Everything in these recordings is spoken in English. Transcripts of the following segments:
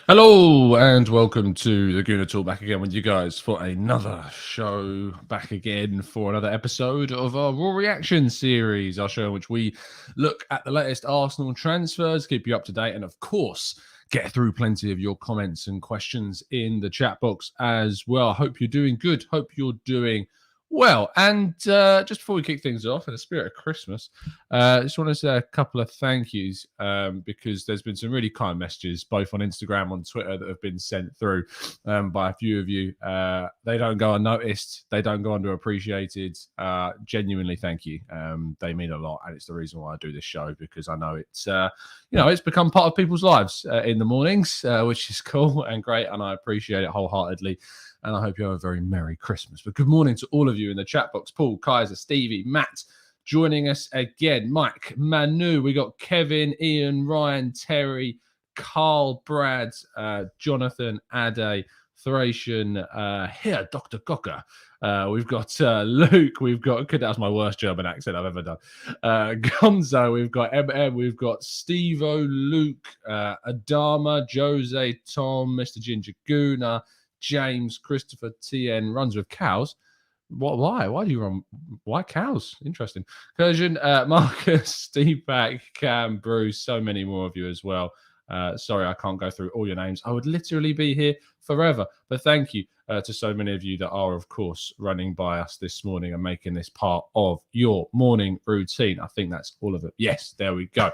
Hello and welcome to the Gooner Talk, back again with you guys for another show, back again for another episode of our Raw Reaction series, our show in which we look at the latest Arsenal transfers, keep you up to date, and of course, get through plenty of your comments and questions in the chat box as well. Hope you're doing good. Hope you're doing well. And just before we kick things off, in the spirit of Christmas, I just want to say a couple of thank yous because there's been some really kind messages, both on Instagram, on Twitter, that have been sent through by a few of you. They don't go unnoticed. They don't go underappreciated. Genuinely, thank you. They mean a lot, and it's the reason why I do this show, because I know it's it's become part of people's lives in the mornings, which is cool and great, and I appreciate it wholeheartedly. And I hope you have a very Merry Christmas. But good morning to all of you in the chat box. Paul, Kaiser, Stevie, Matt, joining us again. Mike, Manu, we got Kevin, Ian, Ryan, Terry, Carl, Brad, Jonathan, Ade, Thracian, here, Dr. Cocker. We've got Luke, we've got, that was my worst German accent I've ever done. Gonzo, we've got MM, we've got Stevo, Luke, Adama, Jose, Tom, Mr. Ginger Gooner, James, Christopher, TN, runs with cows. What? Why? Why do you run? Why cows? Interesting. Persian, Marcus, Steve Pack, Cam, Bruce, so many more of you as well. Sorry, I can't go through all your names. I would literally be here forever. But thank you to so many of you that are, of course, running by us this morning and making this part of your morning routine. I think that's all of it. Yes, there we go.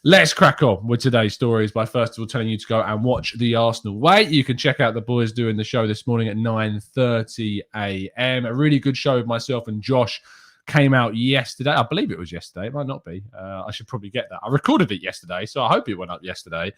Let's crack on with today's stories by first of all telling you to go and watch the Arsenal Way. You can check out the boys doing the show this morning at 9:30 a.m. A really good show with myself and Josh came out yesterday. I believe it was yesterday. It might not be. I should probably get that. I recorded it yesterday, so I hope it went up yesterday.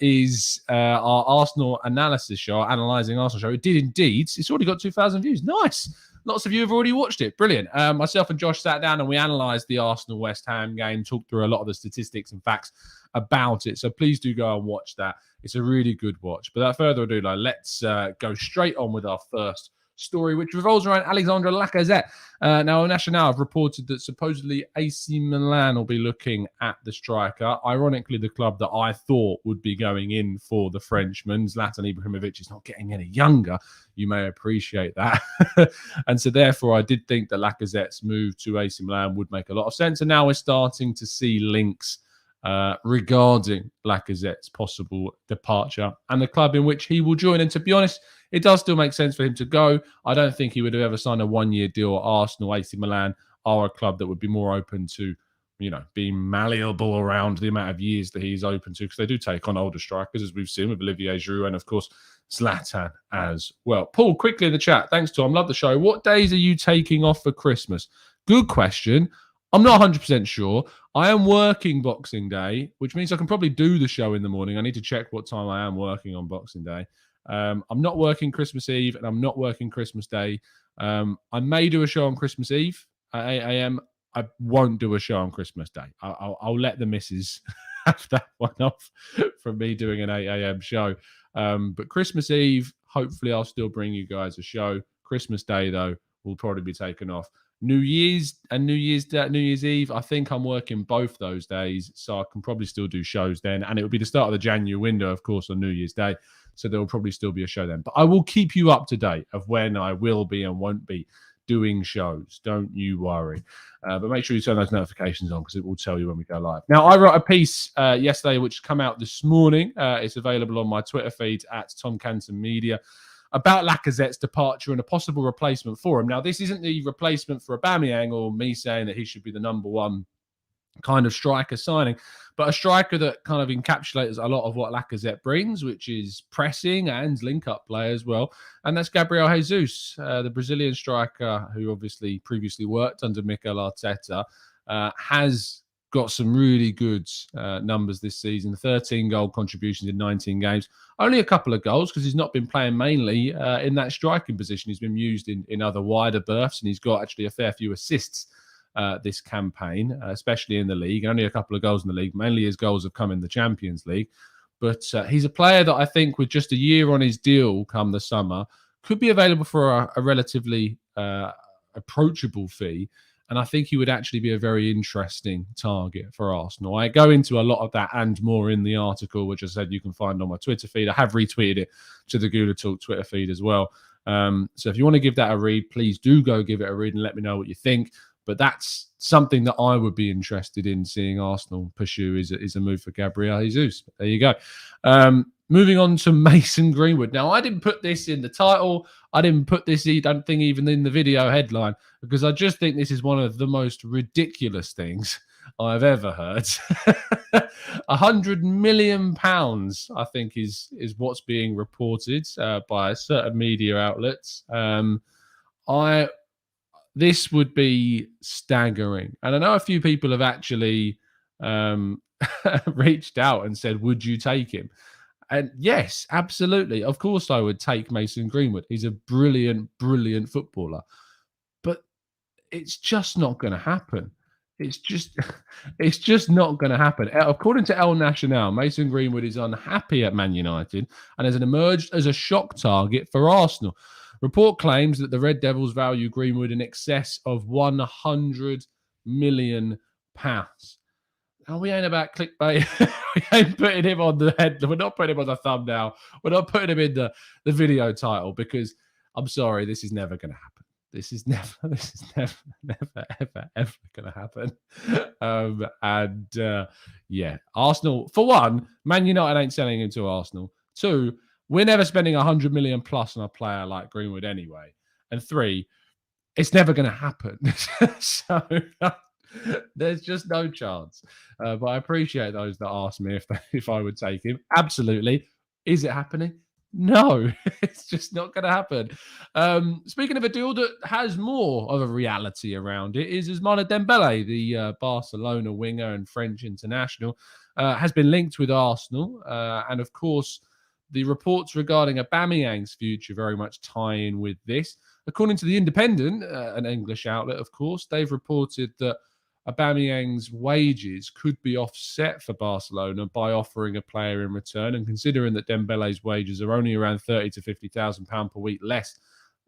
Is our Arsenal analysis show, our analysing Arsenal show. It did indeed. It's already got 2,000 views. Nice. Lots of you have already watched it. Brilliant. Myself and Josh sat down and we analysed the Arsenal-West Ham game, talked through a lot of the statistics and facts about it. So please do go and watch that. It's a really good watch. But without further ado, let's go straight on with our first story, which revolves around Alexandre Lacazette. Now, Nacional have reported that supposedly AC Milan will be looking at the striker. Ironically, the club that I thought would be going in for the Frenchman, Zlatan Ibrahimovic, is not getting any younger. You may appreciate that. And so therefore, I did think that Lacazette's move to AC Milan would make a lot of sense. And now we're starting to see links regarding Lacazette's possible departure and the club in which he will join. And to be honest, it does still make sense for him to go. I don't think he would have ever signed a one-year deal at Arsenal. AC Milan are a club that would be more open to, being malleable around the amount of years that he's open to, because they do take on older strikers, as we've seen with Olivier Giroud and, of course, Zlatan as well. Paul, quickly in the chat. Thanks, Tom. Love the show. What days are you taking off for Christmas? Good question. I'm not 100% sure. I am working Boxing Day, which means I can probably do the show in the morning. I need to check what time I am working on Boxing Day. I'm not working Christmas Eve and I'm not working Christmas Day. I may do a show on Christmas Eve at 8 a.m. I won't do a show on Christmas Day. I'll let the missus have that one off from me doing an 8 a.m. show. But Christmas Eve, hopefully I'll still bring you guys a show. Christmas Day, though, will probably be taken off. New Year's and New Year's Eve, I think I'm working both those days, so I can probably still do shows then. And it will be the start of the January window, of course, on New Year's Day. So there will probably still be a show then. But I will keep you up to date of when I will be and won't be doing shows. Don't you worry. But make sure you turn those notifications on because it will tell you when we go live. Now, I wrote a piece yesterday which came out this morning. It's available on my Twitter feed at Tom Canton Media, about Lacazette's departure and a possible replacement for him. Now, this isn't the replacement for Aubameyang or me saying that he should be the number one kind of striker signing, but a striker that kind of encapsulates a lot of what Lacazette brings, which is pressing and link-up play as well. And that's Gabriel Jesus, the Brazilian striker who obviously previously worked under Mikel Arteta, has got some really good numbers this season. 13 goal contributions in 19 games. Only a couple of goals because he's not been playing mainly in that striking position. He's been used in other wider berths, and he's got actually a fair few assists this campaign, especially in the league. Only a couple of goals in the league. Mainly his goals have come in the Champions League. But he's a player that I think with just a year on his deal come the summer could be available for a relatively approachable fee. And I think he would actually be a very interesting target for Arsenal. I go into a lot of that and more in the article, which I said you can find on my Twitter feed. I have retweeted it to the Gooner Talk Twitter feed as well. So if you want to give that a read, please do go give it a read and let me know what you think. But that's something that I would be interested in seeing Arsenal pursue is a move for Gabriel Jesus. There you go. Moving on to Mason Greenwood. Now, I didn't put this in the title. I didn't put this, don't think, even in the video headline, because I just think this is one of the most ridiculous things I've ever heard. £100 million, I think, is what's being reported by certain media outlets. This would be staggering. And I know a few people have actually reached out and said, would you take him? And yes, absolutely. Of course, I would take Mason Greenwood. He's a brilliant, brilliant footballer. But it's just not going to happen. It's just not going to happen. According to El Nacional, Mason Greenwood is unhappy at Man United and has emerged as a shock target for Arsenal. Report claims that the Red Devils value Greenwood in excess of £100 million. Now, we ain't about clickbait. We ain't putting him on the head. We're not putting him on the thumbnail. We're not putting him in the video title because I'm sorry, this is never going to happen. This is never, ever going to happen. Yeah, Arsenal, for one, Man United ain't selling him to Arsenal. Two, we're never spending £100 million plus on a player like Greenwood anyway. And three, it's never going to happen. So there's just no chance. But I appreciate those that ask me if I would take him. Absolutely. Is it happening? No, it's just not going to happen. Speaking of a deal that has more of a reality around it, is Ousmane Dembele, the Barcelona winger and French international, has been linked with Arsenal. And of course, the reports regarding Aubameyang's future very much tie in with this. According to The Independent, an English outlet, of course, they've reported that Aubameyang's wages could be offset for Barcelona by offering a player in return. And considering that Dembele's wages are only around £30,000 to £50,000 per week less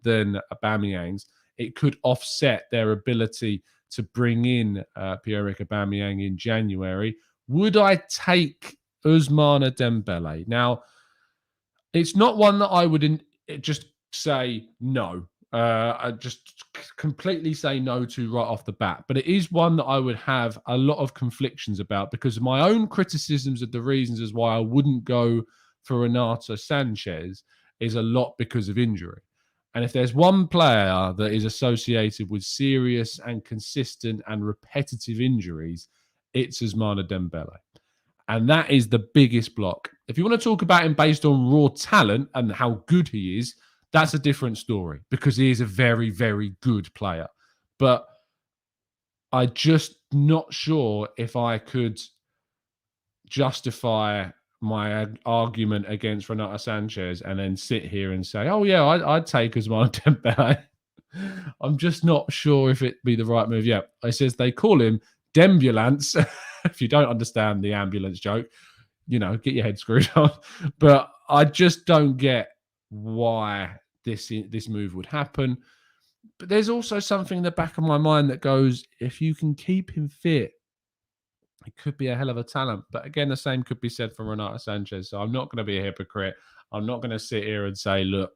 than Aubameyang's, it could offset their ability to bring in Pierre-Emerick Aubameyang in January. Would I take Ousmane Dembele? Now, it's not one that I would just say no. I just completely say no to right off the bat. But it is one that I would have a lot of conflictions about because of my own criticisms of the reasons as why I wouldn't go for Renato Sanchez is a lot because of injury. And if there's one player that is associated with serious and consistent and repetitive injuries, it's Ousmane Dembele. And that is the biggest block. If you want to talk about him based on raw talent and how good he is, that's a different story because he is a very, very good player. But I'm just not sure if I could justify my argument against Renato Sanchez and then sit here and say, oh, yeah, I'd take Ousmane Dembele. I'm just not sure if it'd be the right move. Yeah, it says they call him Dembulance. If you don't understand the ambulance joke, get your head screwed on. But I just don't get why this move would happen. But there's also something in the back of my mind that goes, if you can keep him fit, it could be a hell of a talent. But again, the same could be said for Renato Sanchez. So I'm not going to be a hypocrite. I'm not going to sit here and say, look,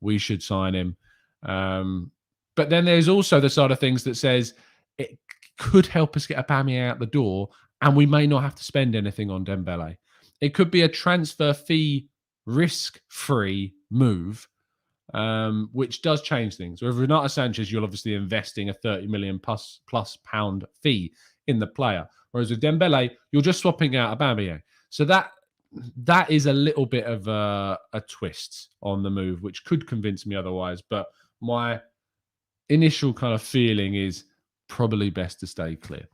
we should sign him. But then there's also the side of things that says it could help us get Aubameyang out the door and we may not have to spend anything on Dembele. It could be a transfer fee risk-free move, which does change things. With Renato Sanchez, you're obviously investing a £30 million plus pound fee in the player. Whereas with Dembele, you're just swapping out Aubameyang. So that is a little bit of a twist on the move, which could convince me otherwise. But my initial kind of feeling is probably best to stay clear.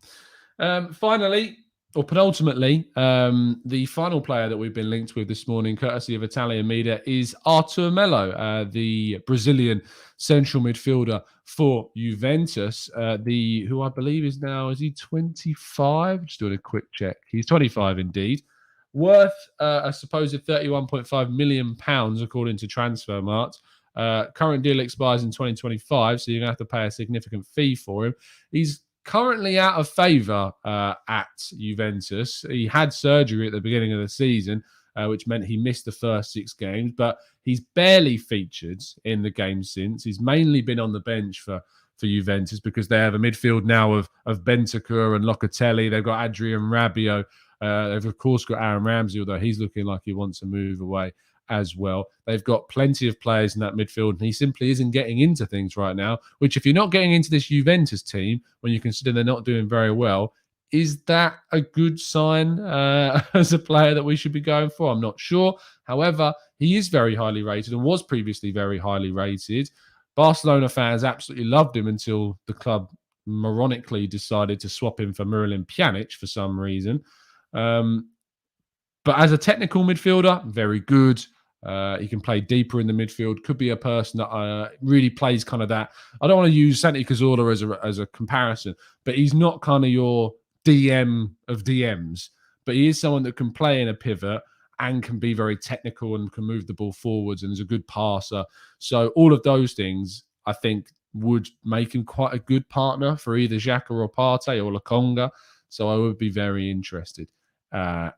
Finally, or penultimately, the final player that we've been linked with this morning, courtesy of Italian media, is Artur Melo, the Brazilian central midfielder for Juventus, who I believe is 25? Just doing a quick check. He's 25 indeed. Worth a supposed £31.5 million, according to Transfermarkt. Current deal expires in 2025, so you're going to have to pay a significant fee for him. He's currently out of favour at Juventus. He had surgery at the beginning of the season, which meant he missed the first 6 games, but he's barely featured in the game since. He's mainly been on the bench for Juventus because they have a midfield now of Bentancur and Locatelli. They've got Adrian Rabiot. They've, of course, got Aaron Ramsey, although he's looking like he wants to move away as well. They've got plenty of players in that midfield, and he simply isn't getting into things right now, which if you're not getting into this Juventus team, when you consider they're not doing very well, is that a good sign as a player that we should be going for? I'm not sure. However, he is very highly rated and was previously very highly rated. Barcelona fans absolutely loved him until the club moronically decided to swap him for Miralem Pjanic for some reason. But as a technical midfielder, very good. He can play deeper in the midfield. Could be a person that really plays kind of that. I don't want to use Santi Cazorla as a comparison, but he's not kind of your DM of DMs. But he is someone that can play in a pivot and can be very technical and can move the ball forwards and is a good passer. So all of those things, I think, would make him quite a good partner for either Xhaka or Partey or Lokonga. So I would be very interested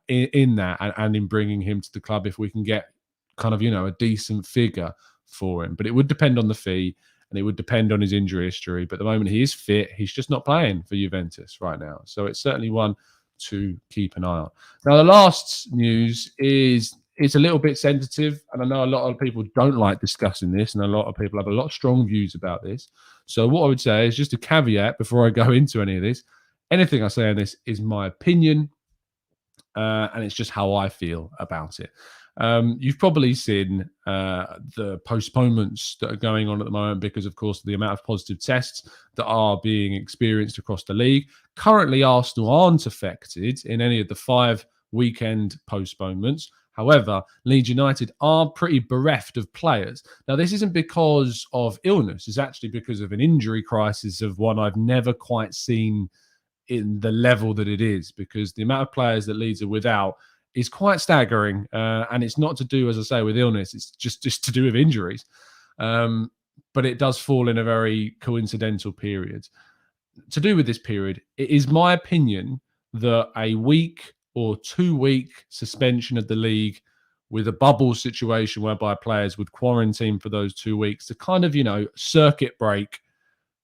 in that and in bringing him to the club if we can get kind of, a decent figure for him. But it would depend on the fee and it would depend on his injury history. But at the moment he is fit. He's just not playing for Juventus right now. So it's certainly one to keep an eye on. Now, the last news is it's a little bit sensitive, and I know a lot of people don't like discussing this, and a lot of people have a lot of strong views about this. So what I would say is just a caveat before I go into any of this. Anything I say on this is my opinion, and it's just how I feel about it. You've probably seen the postponements that are going on at the moment because, of course, the amount of positive tests that are being experienced across the league. Currently, Arsenal aren't affected in any of the 5 weekend postponements. However, Leeds United are pretty bereft of players. Now, this isn't because of illness. It's actually because of an injury crisis of one I've never quite seen in the level that it is, because the amount of players that Leeds are without is quite staggering. And it's not to do, as I say, with illness. It's just to do with injuries. But it does fall in a very coincidental period. To do with this period, it is my opinion that a week or 2-week suspension of the league with a bubble situation whereby players would quarantine for those 2 weeks to kind of, circuit break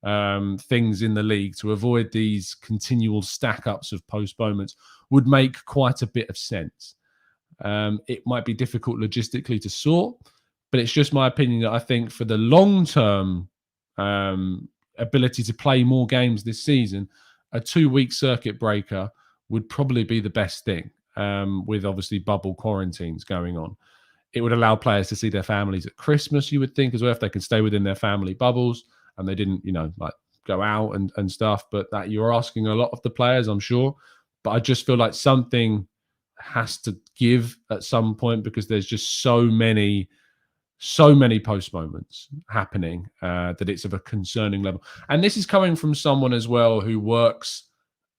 things in the league to avoid these continual stack-ups of postponements would make quite a bit of sense. It might be difficult logistically to sort, but it's just my opinion that I think for the long-term ability to play more games this season, a 2-week circuit breaker would probably be the best thing, with obviously bubble quarantines going on. It would allow players to see their families at Christmas, you would think, as well, if they can stay within their family bubbles and they didn't, go out and stuff. But that you're asking a lot of the players, I'm sure. But I just feel like something has to give at some point because there's just so many postponements happening that it's of a concerning level. And this is coming from someone as well who works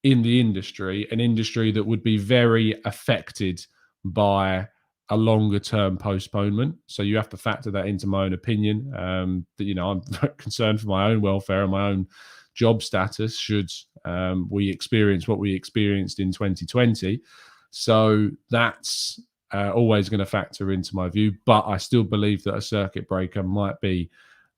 in the industry, an industry that would be very affected by a longer term postponement. So you have to factor that into my own opinion, that, I'm concerned for my own welfare and my own job status should we experience what we experienced in 2020. So that's always going to factor into my view. But I still believe that a circuit breaker might be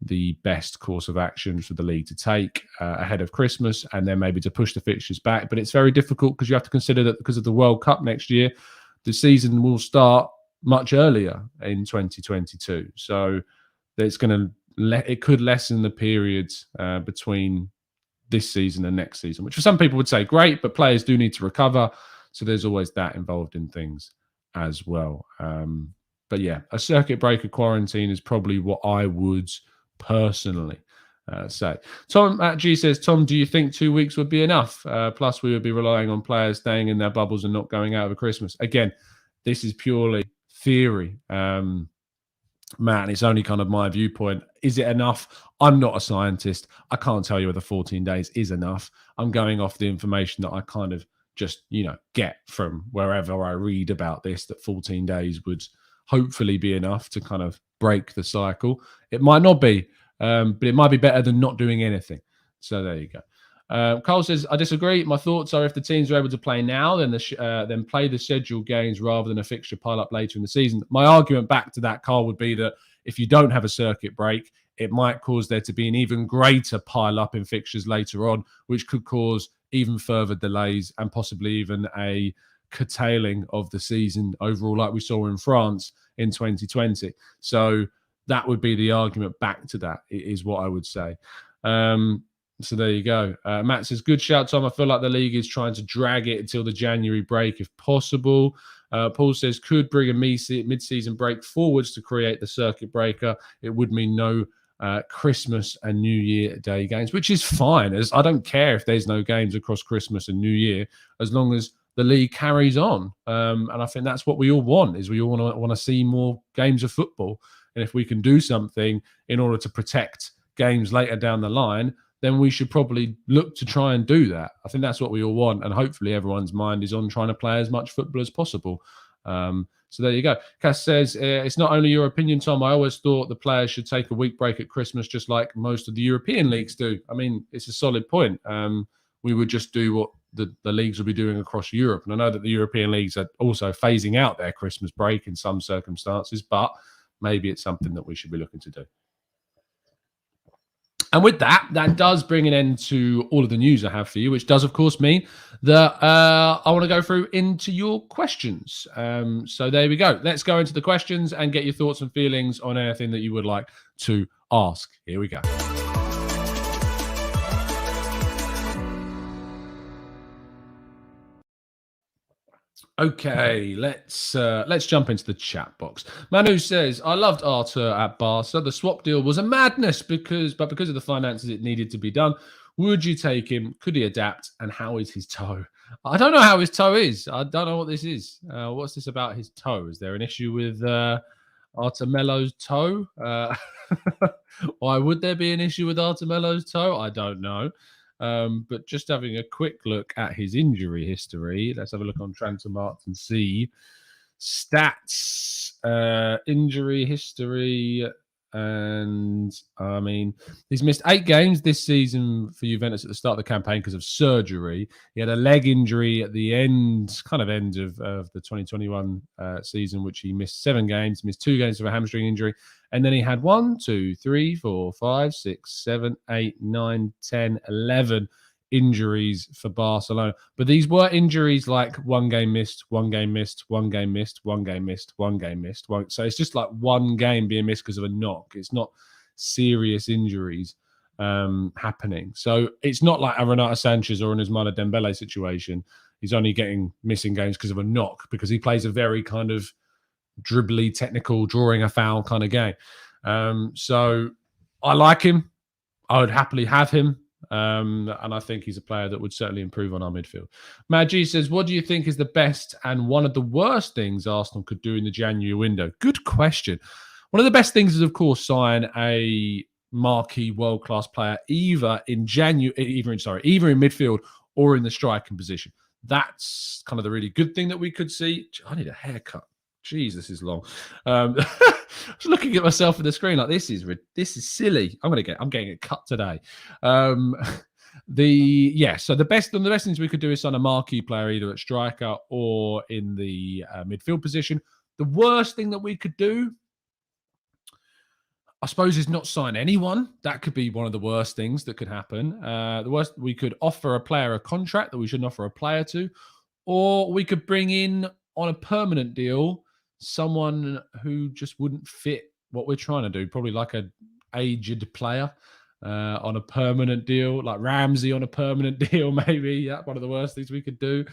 the best course of action for the league to take ahead of Christmas, and then maybe to push the fixtures back. But it's very difficult because you have to consider that because of the World Cup next year, the season will start much earlier in 2022. So it's going to it could lessen the periods between this season and next season, which for some people would say great, but players do need to recover. So there's always that involved in things as well. But yeah, a circuit breaker quarantine is probably what I would personally say. Tom at G says, Tom, do you think 2 weeks would be enough? Plus, we would be relying on players staying in their bubbles and not going out over Christmas. Again, this is purely theory, Matt, and it's only kind of my viewpoint. Is it enough? I'm not a scientist. I can't tell you whether 14 days is enough. I'm going off the information that I kind of just, get from wherever I read about this, that 14 days hopefully be enough to kind of break the cycle. It might not be, but it might be better than not doing anything. So there you go. Cole says, I disagree. My thoughts are if the teams are able to play now, then play the scheduled games rather than a fixture pile up later in the season. My argument back to that, Cole, would be that if you don't have a circuit break, it might cause there to be an even greater pile up in fixtures later on, which could cause even further delays and possibly even a curtailing of the season overall, like we saw in France in 2020. So that would be the argument back to that, is what I would say. So there you go. Matt says, good shout, Tom. I feel like the league is trying to drag it until the January break if possible. Paul says, could bring a mid-season break forwards to create the circuit breaker. It would mean no Christmas and New Year Day games, which is fine. As I don't care if there's no games across Christmas and New Year, as long as the league carries on. And I think that's what we all want, is we all want to see more games of football. And if we can do something in order to protect games later down the line, then we should probably look to try and do that. I think that's what we all want. And hopefully everyone's mind is on trying to play as much football as possible. So there you go. Cass says, it's not only your opinion, Tom. I always thought the players should take a week break at Christmas, just like most of the European leagues do. I mean, it's a solid point. We would just do what the leagues will be doing across Europe. And I know that the European leagues are also phasing out their Christmas break in some circumstances, but maybe it's something that we should be looking to do. And with that, that does bring an end to all of the news I have for you, which does, of course, mean that I want to go through into your questions. So there we go. Let's go into the questions and get your thoughts and feelings on anything that you would like to ask. Here we go. Okay, let's jump into the chat box. Manu says, I loved Arthur at Barca. The swap deal was a madness because of the finances it needed to be done. Would you take him? Could he adapt? And how is his toe? I don't know how his toe is. I don't know what this is. What's this about his toe? Is there an issue with Arthur Melo's toe? Why would there be an issue with Arthur Melo's toe? I don't know. But just having a quick look at his injury history, let's have a look on Transfermarkt and see stats, injury history. And I mean, he's missed 8 games this season for Juventus at the start of the campaign because of surgery. He had a leg injury at the end of the 2021 season, which he missed 7 games, missed 2 games with a hamstring injury. And then he had 1, 2, 3, 4, 5, 6, 7, 8, 9, 10, 11 injuries for Barcelona. But these were injuries like 1 game missed, 1 game missed, 1 game missed, 1 game missed, 1 game missed. So it's just like 1 game being missed because of a knock. It's not serious injuries happening. So it's not like a Renato Sanchez or an Ousmane Dembele situation. He's only getting missing games because of a knock, because he plays a very kind of dribbly, technical, drawing a foul kind of game. So I like him. I would happily have him. And I think he's a player that would certainly improve on our midfield. Matt G says, what do you think is the best and one of the worst things Arsenal could do in the January window? Good question. One of the best things is, of course, sign a marquee world-class player either in midfield or in the striking position. That's kind of the really good thing that we could see. I need a haircut. Jeez, this is long. I was looking at myself at the screen like, this is silly. I'm getting it cut today. So the best things we could do is sign a marquee player either at striker or in the midfield position. The worst thing that we could do, I suppose, is not sign anyone. That could be one of the worst things that could happen. The worst, we could offer a player a contract that we shouldn't offer a player to, or we could bring in on a permanent deal someone who just wouldn't fit what we're trying to do, probably like an aged player on a permanent deal, like Ramsey on a permanent deal, maybe. Yeah, one of the worst things we could do.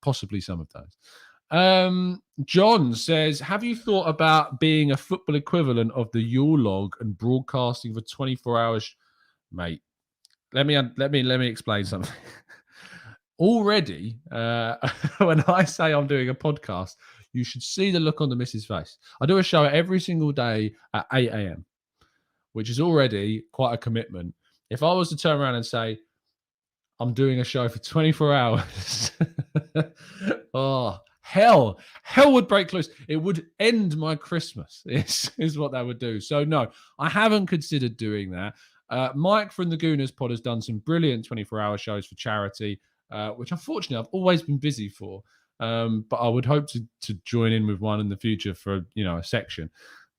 Possibly some of those. John says, have you thought about being a football equivalent of the Yule log and broadcasting for 24 hours? Mate, let me explain something. Already, when I say I'm doing a podcast, you should see the look on the missus' face. I do a show every single day at 8 a.m., which is already quite a commitment. If I was to turn around and say, I'm doing a show for 24 hours, oh, hell would break loose. It would end my Christmas, is what that would do. So no, I haven't considered doing that. Mike from the Gooners pod has done some brilliant 24-hour shows for charity, which unfortunately I've always been busy for. But I would hope to join in with one in the future for, a section.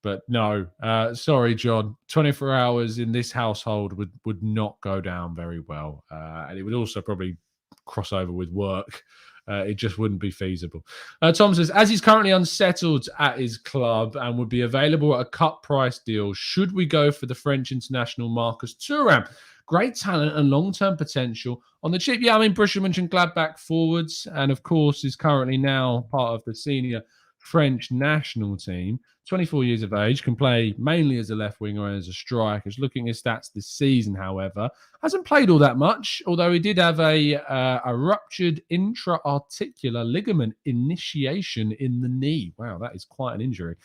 But no, sorry, John. 24 hours in this household would not go down very well. And it would also probably cross over with work. It just wouldn't be feasible. Tom says, as he's currently unsettled at his club and would be available at a cut price deal, should we go for the French international Marcus Thuram? Great talent and long-term potential on the cheap. Yeah, I mean, Borussia Mönchengladbach forwards, and of course is currently now part of the senior French national team. 24 years of age, can play mainly as a left winger and as a striker. Just looking at his stats this season, however, hasn't played all that much, although he did have a ruptured intra-articular ligament initiation in the knee. Wow, that is quite an injury.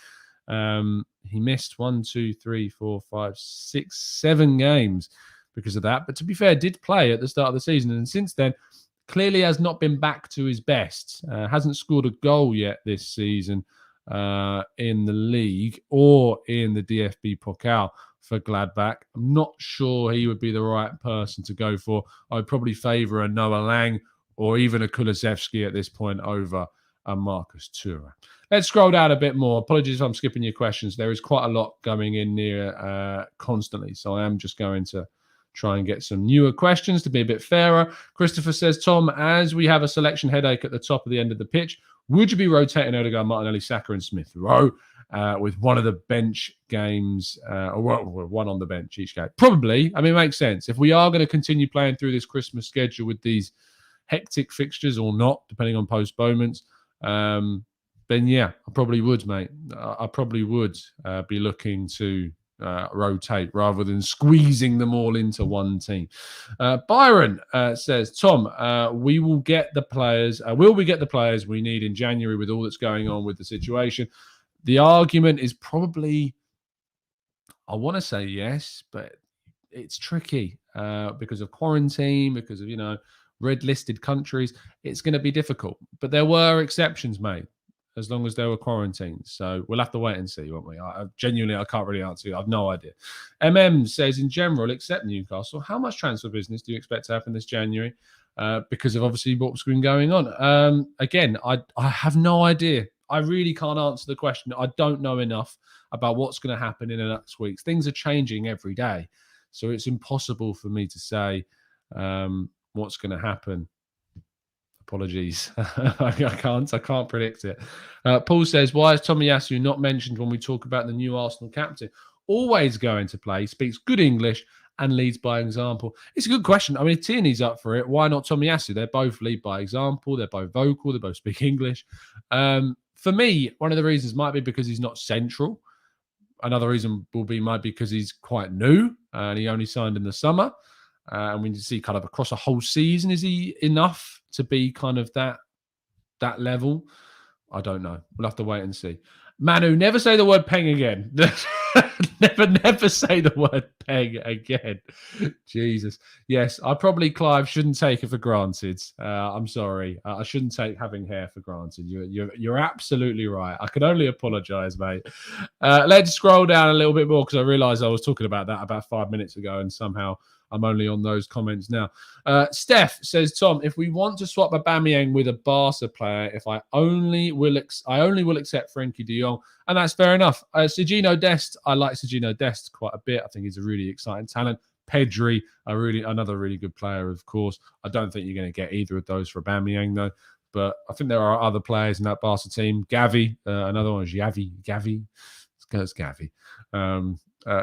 He missed 7 games because of that. But to be fair, did play at the start of the season. And since then, clearly has not been back to his best. Hasn't scored a goal yet this season in the league or in the DFB Pokal for Gladbach. I'm not sure he would be the right person to go for. I'd probably favour a Noah Lang or even a Kulusevski at this point over a Marcus Thuram. Let's scroll down a bit more. Apologies if I'm skipping your questions. There is quite a lot going in here constantly, so I am just going to try and get some newer questions to be a bit fairer. Christopher says, Tom, as we have a selection headache at the top of the end of the pitch, would you be rotating Odegaard, Martinelli, Saka and Smith Rowe with one of the bench games or one on the bench each game? Probably. I mean, it makes sense. If we are going to continue playing through this Christmas schedule with these hectic fixtures or not, depending on postponements, then yeah, I probably would, mate. I probably would be looking to rotate rather than squeezing them all into one team. Byron says, Tom, we will get the players. Will we get the players we need in January with all that's going on with the situation? The argument is probably, I want to say yes, but it's tricky because of quarantine, because of, red listed countries. It's going to be difficult, but there were exceptions made as long as there were quarantines. So we'll have to wait and see, won't we? I can't really answer you. I have no idea. says, in general, except Newcastle, how much transfer business do you expect to happen this January? Because of obviously what's been going on. Again, I have no idea. I really can't answer the question. I don't know enough about what's going to happen in the next weeks. Things are changing every day. So it's impossible for me to say what's going to happen. Apologies. I can't predict it. Paul says, why is Tomiyasu not mentioned when we talk about the new Arsenal captain? Always going to play, speaks good English and leads by example. It's a good question. I mean, if Tierney's up for it, why not Tomiyasu? They're both lead by example. They're both vocal. They both speak English. For me, one of the reasons might be because he's not central. Another reason might be because he's quite new and he only signed in the summer. And we need to see kind of across a whole season, is he enough to be kind of that level? I don't know. We'll have to wait and see. Manu, never say the word peng again. never say the word peng again. Jesus. Yes, Clive, shouldn't take it for granted. I'm sorry. I shouldn't take having hair for granted. You're absolutely right. I can only apologise, mate. Let's scroll down a little bit more because I realised I was talking about that about 5 minutes ago and somehow I'm only on those comments now. Steph says, Tom, if we want to swap Aubameyang with a Barca player, I only will accept Frenkie de Jong, and that's fair enough. Sergino Dest, I like Sergino Dest quite a bit. I think he's a really exciting talent. Pedri, another really good player, of course. I don't think you're going to get either of those for Aubameyang, though. But I think there are other players in that Barca team. Gavi, another one is Gavi. It's Gavi.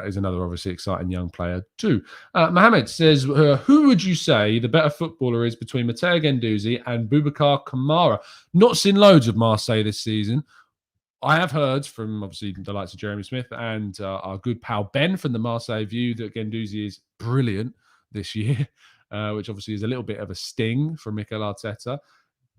Is another obviously exciting young player too. Mohammed says, who would you say the better footballer is between Matteo Guendouzi and Boubacar Kamara? Not seen loads of Marseille this season. I have heard from obviously the likes of Jeremy Smith and our good pal Ben from the Marseille View that Guendouzi is brilliant this year, which obviously is a little bit of a sting from Mikel Arteta.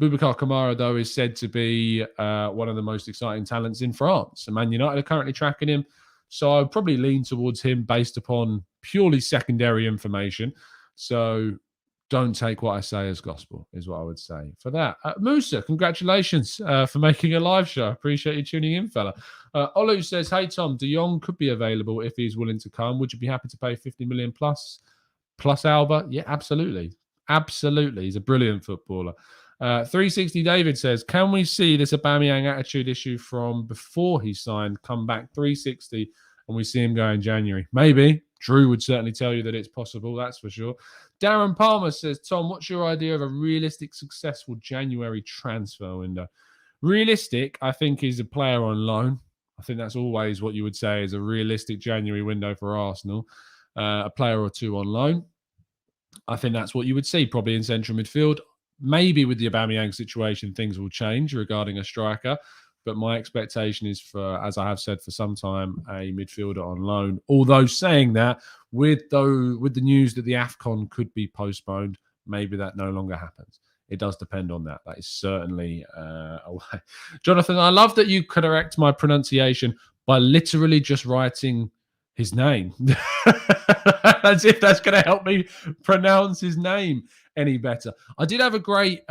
Boubacar Kamara, though, is said to be one of the most exciting talents in France. And Man United are currently tracking him. So I'd probably lean towards him based upon purely secondary information. So don't take what I say as gospel, is what I would say for that. Musa, congratulations for making a live show. Appreciate you tuning in, fella. Olu says, hey, Tom, De Jong could be available if he's willing to come. Would you be happy to pay 50 million plus Alba? Yeah, absolutely. Absolutely. He's a brilliant footballer. 360 David says, can we see this Aubameyang attitude issue from before he signed come back 360 and we see him go in January? Maybe. Drew would certainly tell you that it's possible, that's for sure. Darren Palmer says, Tom, what's your idea of a realistic, successful January transfer window? Realistic, I think, is a player on loan. I think that's always what you would say is a realistic January window for Arsenal. A player or two on loan. I think that's what you would see probably in central midfield. Maybe with the Aubameyang situation, things will change regarding a striker. But my expectation is for, as I have said for some time, a midfielder on loan. Although saying that, with the news that the AFCON could be postponed, maybe that no longer happens. It does depend on that. That is certainly a way. Jonathan, I love that you correct my pronunciation by literally just writing his name. As if that's going to help me pronounce his name any better. I did have a great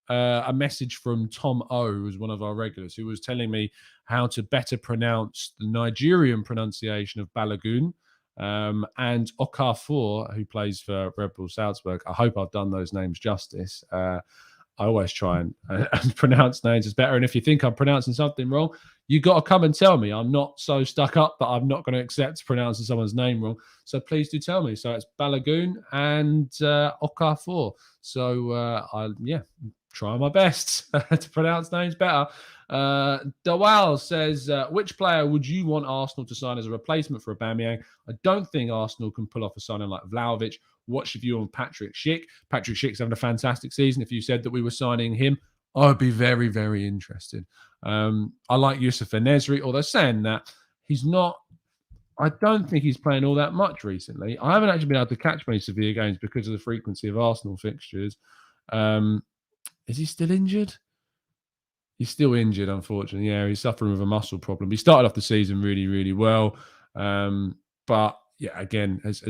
a message from Tom O, who's one of our regulars, who was telling me how to better pronounce the Nigerian pronunciation of Balogun and Okafor, who plays for Red Bull Salzburg. I hope I've done those names justice. I always try and pronounce names as better. And if you think I'm pronouncing something wrong, you got to come and tell me. I'm not so stuck up that I'm not going to accept pronouncing someone's name wrong. So please do tell me. So it's Balogun and Okafor. So try my best to pronounce names better. Dawal says, which player would you want Arsenal to sign as a replacement for Aubameyang? I don't think Arsenal can pull off a signing like Vlahovic. What's your view on Patrick Schick? Patrick Schick's having a fantastic season. If you said that we were signing him, I would be very, very interested. I like Yusuf Enesri, although saying that, he's not, I don't think he's playing all that much recently. I haven't actually been able to catch many Sevilla games because of the frequency of Arsenal fixtures. Is he still injured? He's still injured, unfortunately. Yeah, he's suffering with a muscle problem. He started off the season really, really well. But yeah, again, has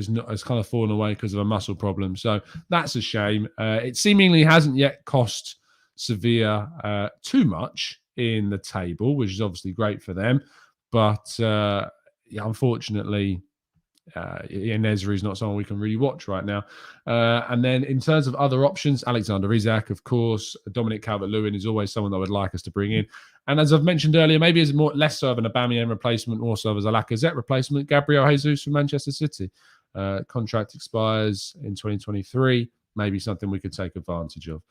kind of fallen away because of a muscle problem. So that's a shame. It seemingly hasn't yet cost Sevilla too much in the table, which is obviously great for them. But unfortunately, Enesri is not someone we can really watch right now. And then in terms of other options, Alexander Isak, of course, Dominic Calvert-Lewin is always someone that I would like us to bring in. And as I've mentioned earlier, maybe as less so of an Aubameyang replacement, more so as a Lacazette replacement, Gabriel Jesus from Manchester City. Contract expires in 2023. Maybe something we could take advantage of.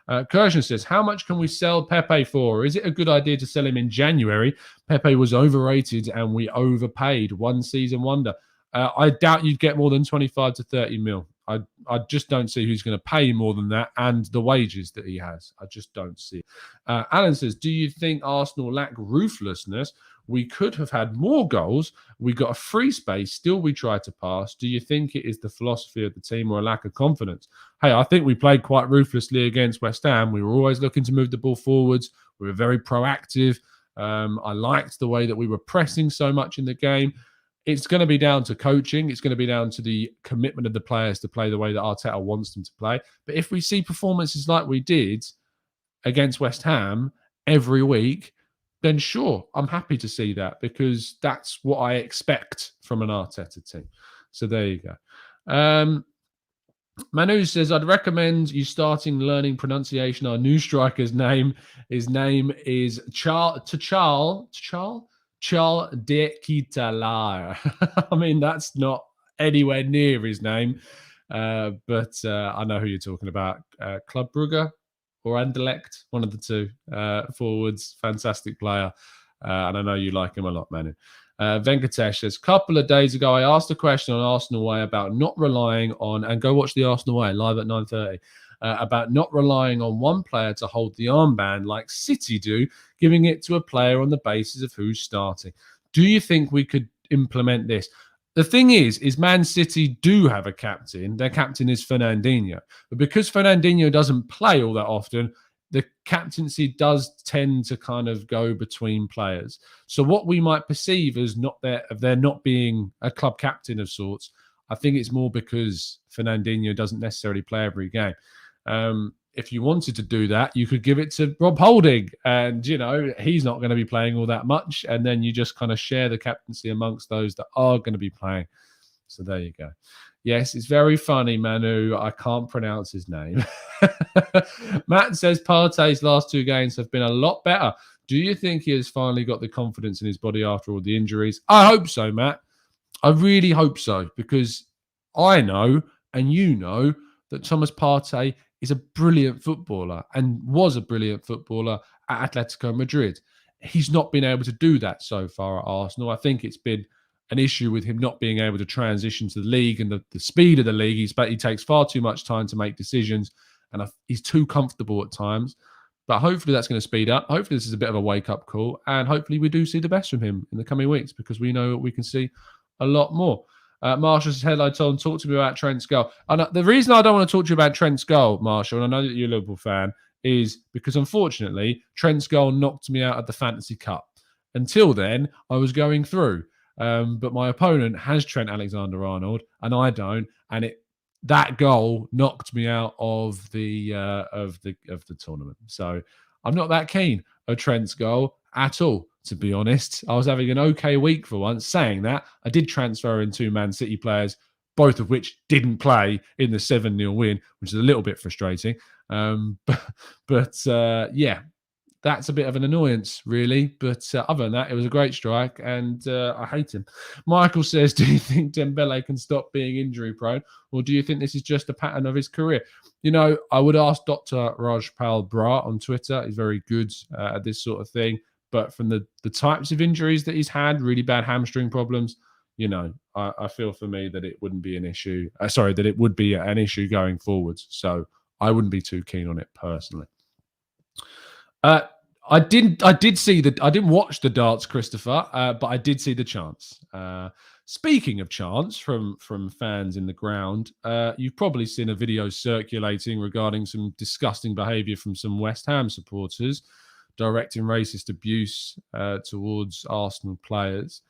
Kirshen says, how much can we sell Pepe for? Is it a good idea to sell him in January? Pepe was overrated and we overpaid. One season wonder. I doubt you'd get more than 25 to 30 mil. I just don't see who's going to pay more than that and the wages that he has. I just don't see it. Alan says, do you think Arsenal lack ruthlessness? We could have had more goals. We got a free space. Still, we tried to pass. Do you think it is the philosophy of the team or a lack of confidence? Hey, I think we played quite ruthlessly against West Ham. We were always looking to move the ball forwards. We were very proactive. I liked the way that we were pressing so much in the game. It's going to be down to coaching. It's going to be down to the commitment of the players to play the way that Arteta wants them to play. But if we see performances like we did against West Ham every week, then sure, I'm happy to see that because that's what I expect from an Arteta team. So there you go. Manu says, I'd recommend you starting learning pronunciation. Our new striker's name, his name is Charles de Kitalar. I mean, that's not anywhere near his name, but I know who you're talking about. Club Brugge or Anderlecht, one of the two forwards. Fantastic player, and I know you like him a lot, Manu. Venkatesh says, a couple of days ago, I asked a question on Arsenal Way about not relying on, and go watch the Arsenal Way live at 9:30, about not relying on one player to hold the armband like City do, giving it to a player on the basis of who's starting. Do you think we could implement this? The thing is Man City do have a captain. Their captain is Fernandinho. But because Fernandinho doesn't play all that often, the captaincy does tend to kind of go between players. So what we might perceive as there not being a club captain of sorts, I think it's more because Fernandinho doesn't necessarily play every game. If you wanted to do that, you could give it to Rob Holding, and he's not going to be playing all that much, and then you just kind of share the captaincy amongst those that are going to be playing. So there you go. Yes, it's very funny, Manu. I can't pronounce his name. Matt says Partey's last 2 games have been a lot better. Do you think he has finally got the confidence in his body after all the injuries? I hope so, Matt. I really hope so, because I know, and you know, that Thomas Partey is a brilliant footballer and was a brilliant footballer at Atletico Madrid. He's not been able to do that so far at Arsenal. I think it's been an issue with him not being able to transition to the league and the speed of the league. He takes far too much time to make decisions, and he's too comfortable at times. But hopefully that's going to speed up. Hopefully this is a bit of a wake-up call, and hopefully we do see the best from him in the coming weeks, because we know we can see a lot more. Marshall says, hello, Tom. Talk to me about Trent's goal. And the reason I don't want to talk to you about Trent's goal, Marshall, and I know that you're a Liverpool fan, is because unfortunately Trent's goal knocked me out of the Fantasy Cup. Until then, I was going through. But my opponent has Trent Alexander-Arnold, and I don't. And that goal knocked me out of the tournament. So I'm not that keen of Trent's goal at all, to be honest. I was having an okay week for once. Saying that, I did transfer in 2 Man City players, both of which didn't play in the 7-0 win, which is a little bit frustrating. But that's a bit of an annoyance, really. But other than that, it was a great strike, and I hate him. Michael says, do you think Dembele can stop being injury-prone, or do you think this is just a pattern of his career? I would ask Dr. Rajpal Bra on Twitter. He's very good at this sort of thing. But from the types of injuries that he's had, really bad hamstring problems, I feel for me that it wouldn't be an issue. That it would be an issue going forwards. So I wouldn't be too keen on it personally. I didn't watch the darts, Christopher, but I did see the chants. Speaking of chants from fans in the ground, you've probably seen a video circulating regarding some disgusting behaviour from some West Ham supporters directing racist abuse towards Arsenal players.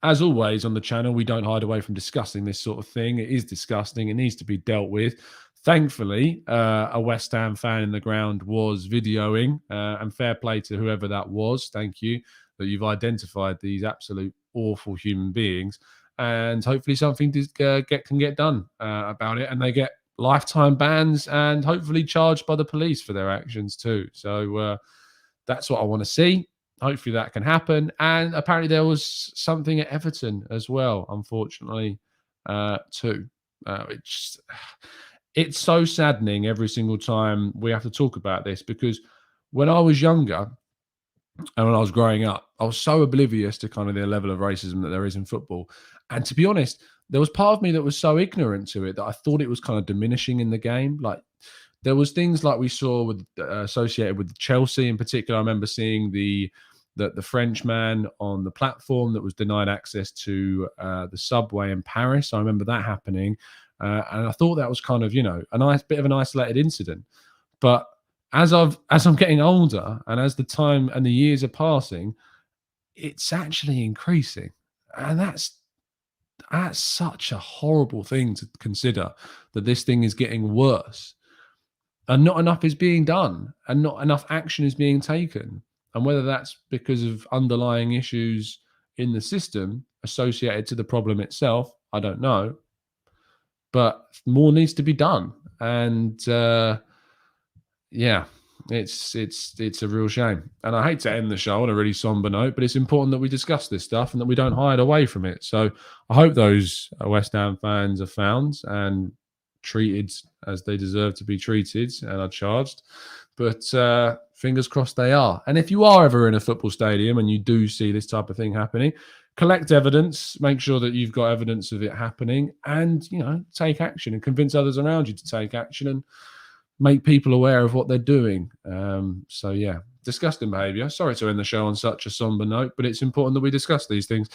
As always on the channel, we don't hide away from discussing this sort of thing. It is disgusting. It needs to be dealt with. Thankfully, a West Ham fan in the ground was videoing, and fair play to whoever that was. Thank you that you've identified these absolute awful human beings, and hopefully something can get done about it, and they get lifetime bans and hopefully charged by the police for their actions too. So that's what I want to see. Hopefully that can happen. And apparently there was something at Everton as well, unfortunately, too. It's so saddening every single time we have to talk about this, because when I was younger and when I was growing up, I was so oblivious to kind of the level of racism that there is in football. And to be honest, there was part of me that was so ignorant to it that I thought it was kind of diminishing in the game. Like, there was things like we saw with associated with Chelsea in particular. I remember seeing the French man on the platform that was denied access to the subway in Paris. I remember that happening. And I thought that was kind of, a nice bit of an isolated incident. But as I'm getting older, and as the time and the years are passing, it's actually increasing. And that's such a horrible thing to consider, that this thing is getting worse. And not enough is being done, and not enough action is being taken. And whether that's because of underlying issues in the system associated to the problem itself, I don't know. But more needs to be done. And it's a real shame. And I hate to end the show on a really somber note, but it's important that we discuss this stuff and that we don't hide away from it. So I hope those West Ham fans are found and treated as they deserve to be treated and are charged. But fingers crossed they are. And if you are ever in a football stadium and you do see this type of thing happening, collect evidence, make sure that you've got evidence of it happening, and, take action and convince others around you to take action and make people aware of what they're doing. Disgusting behaviour. Sorry to end the show on such a somber note, but it's important that we discuss these things.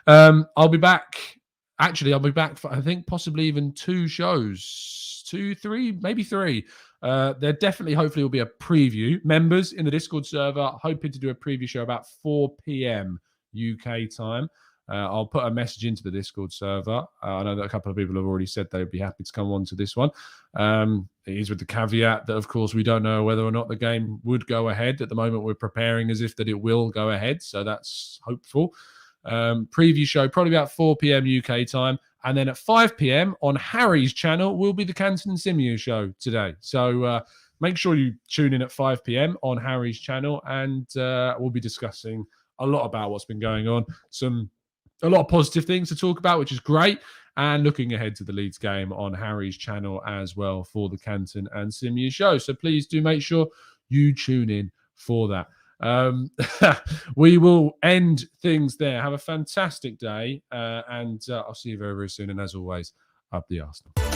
I'll be back. Actually, I'll be back for, I think, possibly even 2 shows. 2, 3, maybe 3. There definitely, hopefully, will be a preview. Members in the Discord server, hoping to do a preview show about 4 p.m. UK time. I'll put a message into the Discord server. I know that a couple of people have already said they'd be happy to come on to this one. It is with the caveat that, of course, we don't know whether or not the game would go ahead. At the moment, we're preparing as if that it will go ahead, so that's hopeful. Preview show probably about 4 p.m. UK time, and then at 5 p.m. on Harry's channel will be the Canton and Simeon show today. So make sure you tune in at 5 p.m. on Harry's channel, and we'll be discussing a lot about what's been going on. A lot of positive things to talk about, which is great, and looking ahead to the Leeds game on Harry's channel as well for the Canton and Simeon show. So please do make sure you tune in for that. We will end things there. Have a fantastic day, and I'll see you very, very soon. And as always, up the Arsenal.